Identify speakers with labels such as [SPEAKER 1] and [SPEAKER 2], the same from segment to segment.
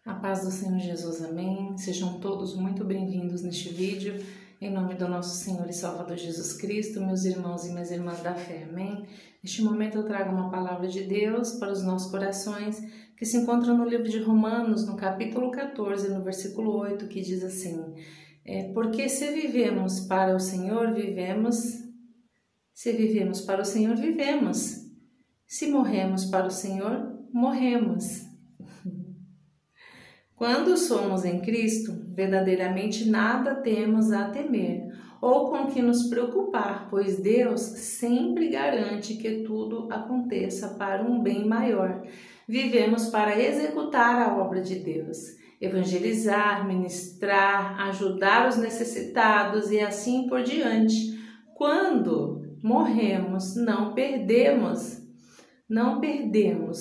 [SPEAKER 1] A paz do Senhor Jesus, amém. Sejam todos muito bem-vindos neste vídeo, em nome do nosso Senhor e Salvador Jesus Cristo, meus irmãos e minhas irmãs da fé, amém. Neste momento eu trago uma palavra de Deus para os nossos corações, que se encontra no livro de Romanos, no capítulo 14, no versículo 8, que diz assim: porque se vivemos para o Senhor, vivemos. Se vivemos para o Senhor, vivemos. Se morremos para o Senhor, morremos. Quando somos em Cristo, verdadeiramente nada temos a temer ou com que nos preocupar, pois Deus sempre garante que tudo aconteça para um bem maior. Vivemos para executar a obra de Deus, evangelizar, ministrar, ajudar os necessitados e assim por diante. Quando morremos, não perdemos,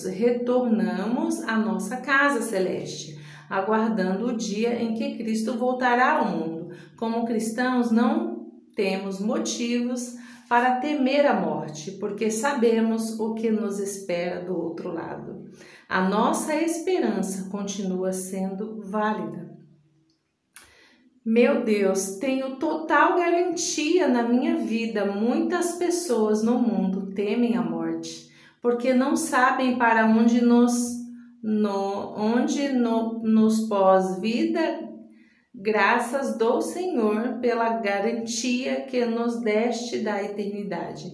[SPEAKER 1] retornamos à nossa casa celeste, aguardando o dia em que Cristo voltará ao mundo. Como cristãos, não temos motivos para temer a morte, porque sabemos o que nos espera do outro lado. A nossa esperança continua sendo válida. Meu Deus, tenho total garantia na minha vida. Muitas pessoas no mundo temem a morte, porque não sabem para onde nos pós-vida. Graças dou, Senhor, pela garantia que nos deste da eternidade,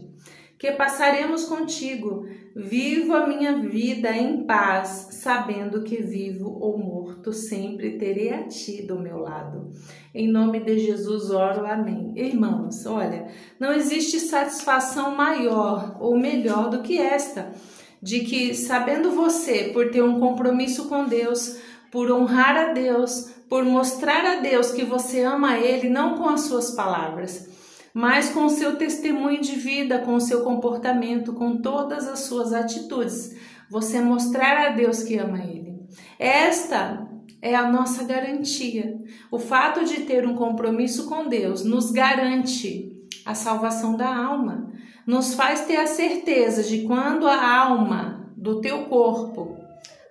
[SPEAKER 1] que passaremos contigo. Vivo a minha vida em paz, sabendo que vivo ou morto, sempre terei a ti do meu lado. Em nome de Jesus oro, amém. Irmãos, olha, não existe satisfação maior ou melhor do que esta, de que, sabendo você, por ter um compromisso com Deus, por honrar a Deus, por mostrar a Deus que você ama Ele, não com as suas palavras, mas com o seu testemunho de vida, com o seu comportamento, com todas as suas atitudes, você mostrar a Deus que ama Ele. Esta é a nossa garantia. O fato de ter um compromisso com Deus nos garante a salvação da alma, nos faz ter a certeza de quando a alma do teu corpo,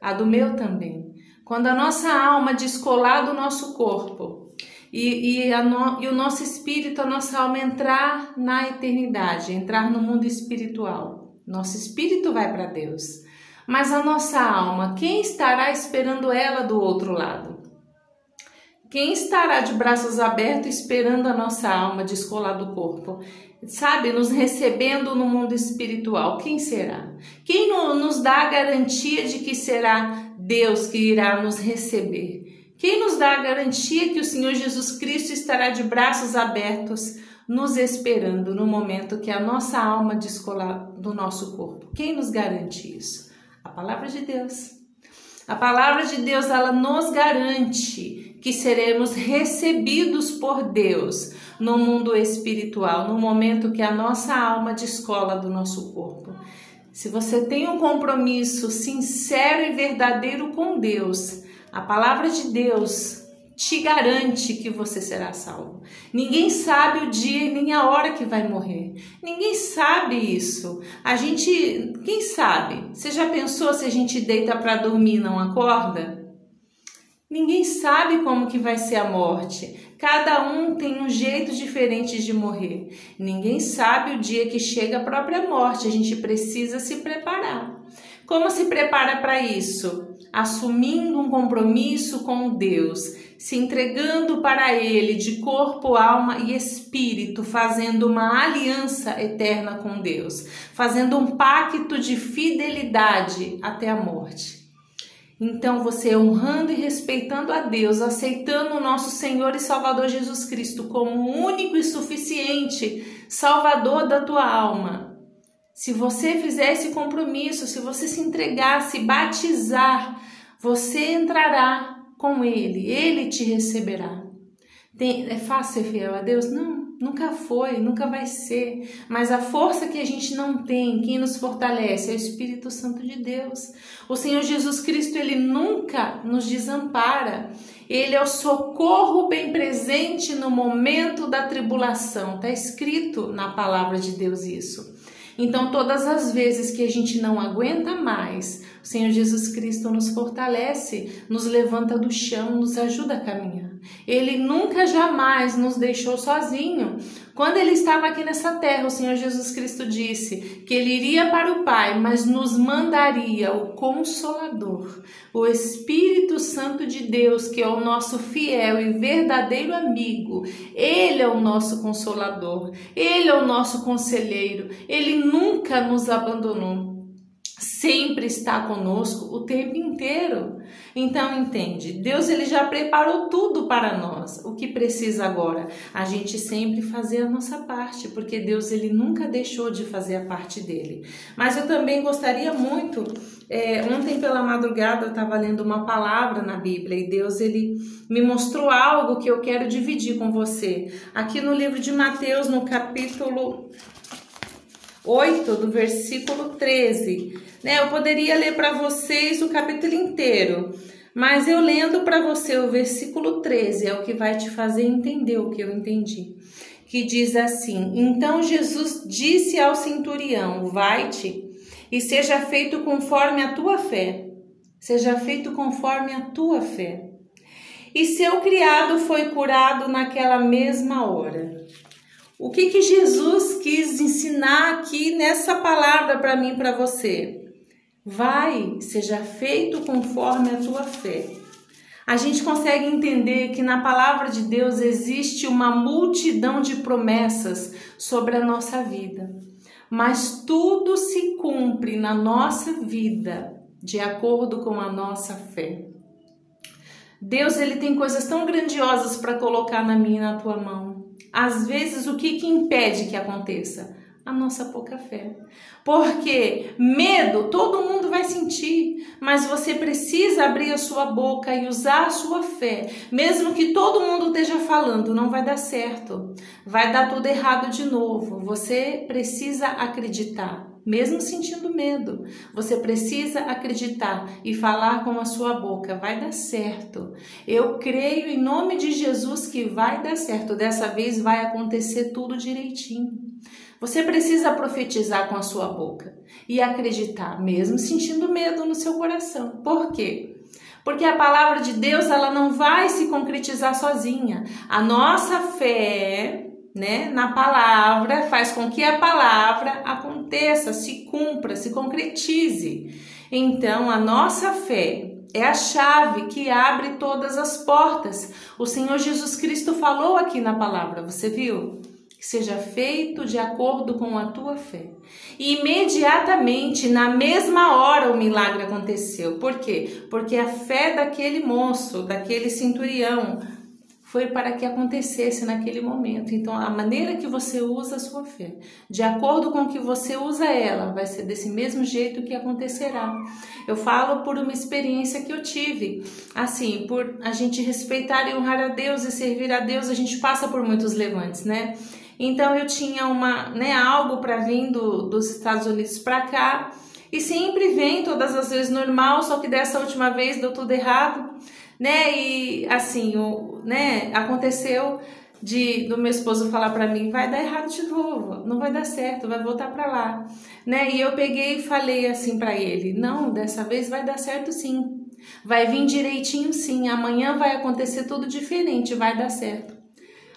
[SPEAKER 1] a do meu também, quando a nossa alma descolar do nosso corpo e o nosso espírito, a nossa alma entrar na eternidade, entrar no mundo espiritual, nosso espírito vai para Deus, mas a nossa alma, quem estará esperando ela do outro lado? Quem estará de braços abertos esperando a nossa alma descolar do corpo? Sabe, nos recebendo no mundo espiritual, quem será? Quem nos dá a garantia de que será Deus que irá nos receber? Quem nos dá a garantia que o Senhor Jesus Cristo estará de braços abertos nos esperando no momento que a nossa alma descolar do nosso corpo? Quem nos garante isso? A palavra de Deus. A palavra de Deus, ela nos garante que seremos recebidos por Deus no mundo espiritual, no momento que a nossa alma descola do nosso corpo. Se você tem um compromisso sincero e verdadeiro com Deus, a palavra de Deus te garante que você será salvo. Ninguém sabe o dia nem a hora que vai morrer. Ninguém sabe isso. Quem sabe? Você já pensou se a gente deita para dormir e não acorda? Ninguém sabe como que vai ser a morte. Cada um tem um jeito diferente de morrer. Ninguém sabe o dia que chega a própria morte. A gente precisa se preparar. Como se prepara para isso? Assumindo um compromisso com Deus, se entregando para Ele de corpo, alma e espírito, fazendo uma aliança eterna com Deus, fazendo um pacto de fidelidade até a morte. Então você honrando e respeitando a Deus, aceitando o nosso Senhor e Salvador Jesus Cristo como o único e suficiente Salvador da tua alma. Se você fizer esse compromisso, se você se entregar, se batizar, você entrará com Ele, Ele te receberá. É fácil ser fiel a Deus? Não, nunca foi, nunca vai ser. Mas a força que a gente não tem, quem nos fortalece é o Espírito Santo de Deus. O Senhor Jesus Cristo, Ele nunca nos desampara. Ele é o socorro bem presente no momento da tribulação. Está escrito na palavra de Deus isso. Então, todas as vezes que a gente não aguenta mais O Senhor Jesus Cristo nos fortalece, nos levanta do chão, nos ajuda a caminhar. Ele nunca, jamais nos deixou sozinho. Quando ele estava aqui nessa terra, o Senhor Jesus Cristo disse que ele iria para o Pai, mas nos mandaria o Consolador, o Espírito Santo de Deus, que é o nosso fiel e verdadeiro amigo. Ele é o nosso Consolador, ele é o nosso conselheiro, ele nunca nos abandonou. Sempre está conosco o tempo inteiro. Então entende, Deus ele já preparou tudo para nós. O que precisa agora? A gente sempre fazer a nossa parte, porque Deus ele nunca deixou de fazer a parte dele. Mas eu também gostaria muito, ontem pela madrugada eu estava lendo uma palavra na Bíblia e Deus ele me mostrou algo que eu quero dividir com você. Aqui no livro de Mateus, no capítulo 8, do versículo 13, né? Eu poderia ler para vocês o capítulo inteiro, mas eu lendo para você o versículo 13 é o que vai te fazer entender o que eu entendi. Que diz assim: Então Jesus disse ao centurião: Vai-te e seja feito conforme a tua fé. Seja feito conforme a tua fé. E seu criado foi curado naquela mesma hora. O que Jesus quis ensinar aqui nessa palavra para mim e para você? Vai, seja feito conforme a tua fé. A gente consegue entender que na palavra de Deus existe uma multidão de promessas sobre a nossa vida. Mas tudo se cumpre na nossa vida de acordo com a nossa fé. Deus ele tem coisas tão grandiosas para colocar na minha e na tua mão. Às vezes, o que impede que aconteça? A nossa pouca fé. Porque medo todo mundo vai sentir, mas você precisa abrir a sua boca e usar a sua fé. Mesmo que todo mundo esteja falando, não vai dar certo, vai dar tudo errado de novo. Você precisa acreditar. Mesmo sentindo medo, você precisa acreditar e falar com a sua boca, vai dar certo. Eu creio em nome de Jesus que vai dar certo, dessa vez vai acontecer tudo direitinho. Você precisa profetizar com a sua boca e acreditar, mesmo sentindo medo no seu coração. Por quê? Porque a palavra de Deus ela não vai se concretizar sozinha. A nossa fé, na palavra, faz com que a palavra aconteça, se cumpra, se concretize. Então, a nossa fé é a chave que abre todas as portas. O Senhor Jesus Cristo falou aqui na palavra, você viu? Que seja feito de acordo com a tua fé. E imediatamente, na mesma hora, o milagre aconteceu. Por quê? Porque a fé daquele moço, daquele centurião, foi para que acontecesse naquele momento. Então, a maneira que você usa a sua fé, de acordo com que você usa ela, vai ser desse mesmo jeito que acontecerá. Eu falo por uma experiência que eu tive. Assim, por a gente respeitar e honrar a Deus e servir a Deus, a gente passa por muitos levantes, né? Então, eu tinha algo para vir dos Estados Unidos para cá, e sempre vem, todas as vezes normal, só que dessa última vez deu tudo errado. E assim, aconteceu do meu esposo falar para mim, vai dar errado de novo, não vai dar certo, vai voltar para lá, E eu peguei e falei assim para ele, não, dessa vez vai dar certo sim, vai vir direitinho sim, amanhã vai acontecer tudo diferente, vai dar certo.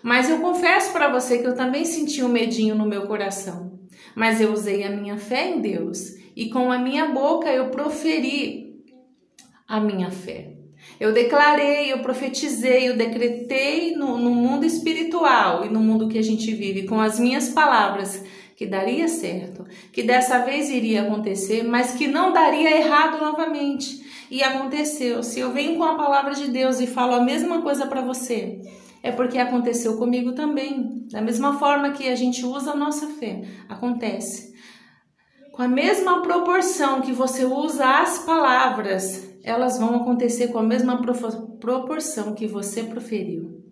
[SPEAKER 1] Mas eu confesso para você que eu também senti um medinho no meu coração, mas eu usei a minha fé em Deus e com a minha boca eu proferi a minha fé. Eu declarei, eu profetizei, eu decretei no mundo espiritual e no mundo que a gente vive com as minhas palavras que daria certo, que dessa vez iria acontecer, mas que não daria errado novamente. E aconteceu. Se eu venho com a palavra de Deus e falo a mesma coisa para você, é porque aconteceu comigo também. Da mesma forma que a gente usa a nossa fé, acontece. Com a mesma proporção que você usa as palavras, elas vão acontecer com a mesma proporção que você proferiu.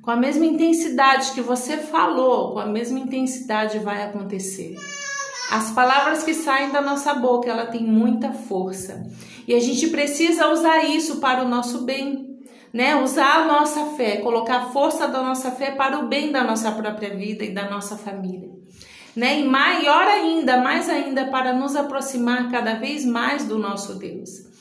[SPEAKER 1] Com a mesma intensidade que você falou, com a mesma intensidade vai acontecer. As palavras que saem da nossa boca, ela tem muita força. E a gente precisa usar isso para o nosso bem, Usar a nossa fé, colocar a força da nossa fé para o bem da nossa própria vida e da nossa família. né? E maior ainda, mais ainda, para nos aproximar cada vez mais do nosso Deus.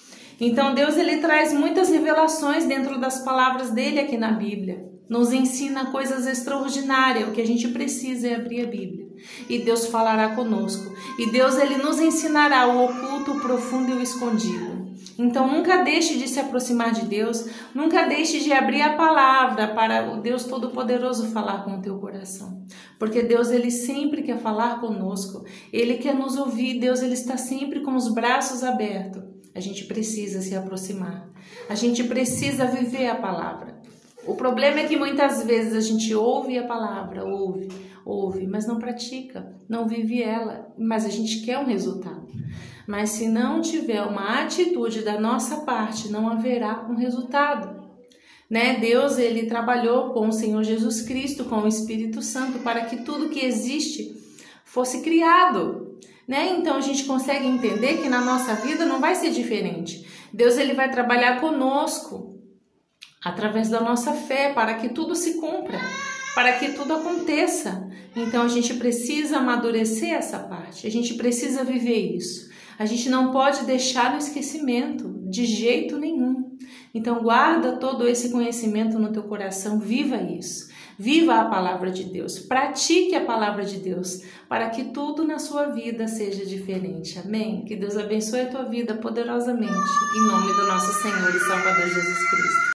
[SPEAKER 1] Então Deus, ele traz muitas revelações dentro das palavras dele aqui na Bíblia. Nos ensina coisas extraordinárias. O que a gente precisa é abrir a Bíblia. E Deus falará conosco. E Deus, ele nos ensinará o oculto, o profundo e o escondido. Então nunca deixe de se aproximar de Deus. Nunca deixe de abrir a palavra para o Deus Todo-Poderoso falar com o teu coração. Porque Deus, ele sempre quer falar conosco. Ele quer nos ouvir. Deus, ele está sempre com os braços abertos. A gente precisa se aproximar. A gente precisa viver a palavra. O problema é que muitas vezes a gente ouve a palavra, ouve, mas não pratica, não vive ela, mas a gente quer um resultado. Mas se não tiver uma atitude da nossa parte, não haverá um resultado. Né? Deus, ele trabalhou com o Senhor Jesus Cristo, com o Espírito Santo, para que tudo que existe fosse criado. Né? Então a gente consegue entender que na nossa vida não vai ser diferente. Deus, ele vai trabalhar conosco, através da nossa fé, para que tudo se cumpra, para que tudo aconteça. Então a gente precisa amadurecer essa parte, a gente precisa viver isso. A gente não pode deixar no esquecimento, de jeito nenhum. Então guarda todo esse conhecimento no teu coração, viva isso. Viva a palavra de Deus, pratique a palavra de Deus, para que tudo na sua vida seja diferente. Amém? Que Deus abençoe a tua vida poderosamente, em nome do nosso Senhor e Salvador Jesus Cristo.